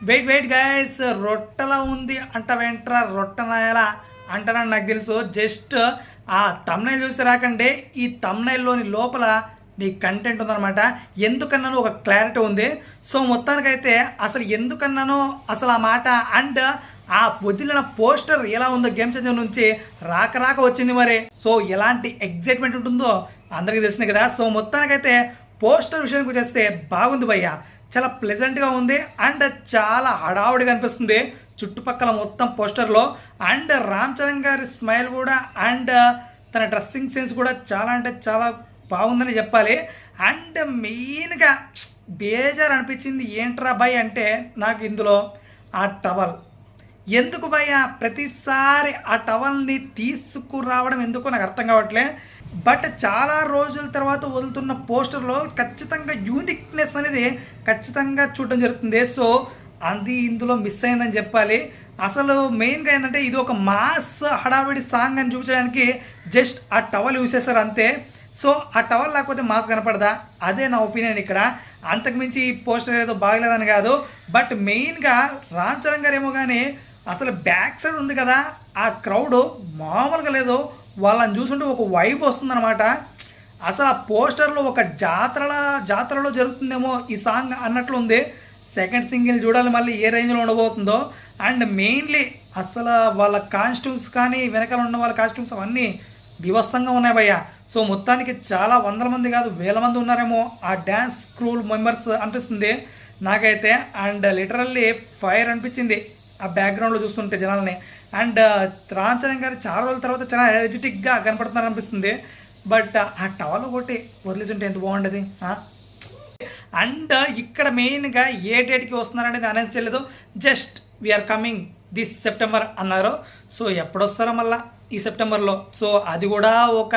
Wait guys, రొట్టెలా ఉంది అంట వెంట్రా, రొట్టెనాయలా అంటానని నాకు తెలుసు. జస్ట్ ఆ తమ్నైల్ చూసి రాకండి, ఈ తమ్నైల్లోని లోపల నీ కంటెంట్ ఉందన్నమాట. ఎందుకన్నానో ఒక క్లారిటీ ఉంది. సో మొత్తానికైతే అసలు ఎందుకన్నానో అసలు ఆ మాట అండ్ ఆ వదిలిన పోస్టర్ ఎలా ఉందో గేమ్ చేంజర్ నుంచి రాక వచ్చింది మరి. సో ఎలాంటి ఎగ్జైట్మెంట్ ఉంటుందో అందరికీ తెలిసింది కదా. సో మొత్తానికైతే పోస్టర్ విషయానికి వచ్చేస్తే బాగుంది భయ్య, చాలా ప్లెజెంట్గా ఉంది అండ్ చాలా హడావుడిగా అనిపిస్తుంది చుట్టుపక్కల మొత్తం పోస్టర్లో. అండ్ రామ్ చరణ్ గారి స్మైల్ కూడా అండ్ తన డ్రెస్సింగ్ సెన్స్ కూడా చాలా అంటే చాలా బాగుందని చెప్పాలి. అండ్ మెయిన్గా బేజారు అనిపించింది ఏంట్రా భయ్ అంటే నాకు ఇందులో ఆ టవల్. ఎందుకు భయ్య ప్రతిసారి ఆ టవల్ని తీసుకురావడం ఎందుకో నాకు అర్థం కావట్లే. బట్ చాలా రోజుల తర్వాత వదులుతున్న పోస్టర్లో ఖచ్చితంగా యూనిక్నెస్ అనేది ఖచ్చితంగా చూడడం జరుగుతుంది. సో అది ఇందులో మిస్ అయిందని చెప్పాలి. అసలు మెయిన్గా ఏంటంటే ఇది ఒక మాస్ హడావిడి సాంగ్ అని చూపించడానికి జస్ట్ ఆ టవల్ యూజ్ చేశారు అంతే. సో ఆ టవల్ లేకపోతే మాస్ కనపడదా, అదే నా ఒపీనియన్ ఇక్కడ. అంతకుమించి ఈ పోస్టర్ ఏదో బాగలేదని కాదు. బట్ మెయిన్గా రామ్ చరణ్ గారు ఏమో కానీ అసలు బ్యాక్ సైడ్ ఉంది కదా, ఆ క్రౌడ్ మామూలుగా లేదు. వాళ్ళని చూసుంటే ఒక వైబ్ వస్తుందన్నమాట. అసలు ఆ పోస్టర్లో ఒక జాతరలో జరుగుతుందేమో ఈ సాంగ్ అన్నట్లు ఉంది. సెకండ్ సింగిల్ చూడాలి మళ్ళీ ఏ రేంజ్లో ఉండబోతుందో. అండ్ మెయిన్లీ అసలు వాళ్ళ కాస్ట్యూమ్స్ కానీ వెనకాల ఉన్న వాళ్ళ కాస్ట్యూమ్స్ అవన్నీ వివత్సంగా ఉన్నాయి భయ్య. సో మొత్తానికి చాలా వందల మంది కాదు వేల మంది ఉన్నారేమో ఆ డ్యాన్స్ క్రూ మెంబర్స్ అనిపిస్తుంది నాకైతే. అండ్ లిటరల్లీ ఫైర్ అనిపించింది ఆ బ్యాక్గ్రౌండ్లో చూస్తుంటే జనాలని. అండ్ రామ్ చరణ్ గారు చాలా రోజుల తర్వాత చాలా ఎనర్జెటిక్గా కనపడుతున్నారు అనిపిస్తుంది. బట్ ఆ టవల్ ఒకటి వదిలేసుంటే ఎంత బాగుండేది. అండ్ ఇక్కడ మెయిన్గా ఏ డేట్కి వస్తున్నారనేది అనౌన్స్ చేయలేదు. Just we are coming this September అన్నారు. సో ఎప్పుడొస్తారో మళ్ళీ ఈ సెప్టెంబర్లో. సో అది కూడా ఒక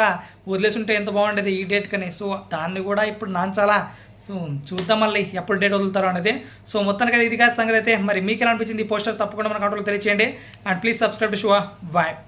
వదిలేసుంటే ఎంత బాగుండేది ఈ డేట్ కని. సో దాన్ని కూడా ఇప్పుడు నాంచాలా. సో చూద్దాం మళ్ళీ ఎప్పుడు డేట్ వదులుతారో అనేది. సో మొత్తానికి ఇది కాదు సంగతి అయితే. మరి మీకు ఎలా అనిపించింది ఈ పోస్టర్ తప్పకుండా మన కాంట్రోల్లో తెలియచేయండి. And please subscribe to Shiva vibe.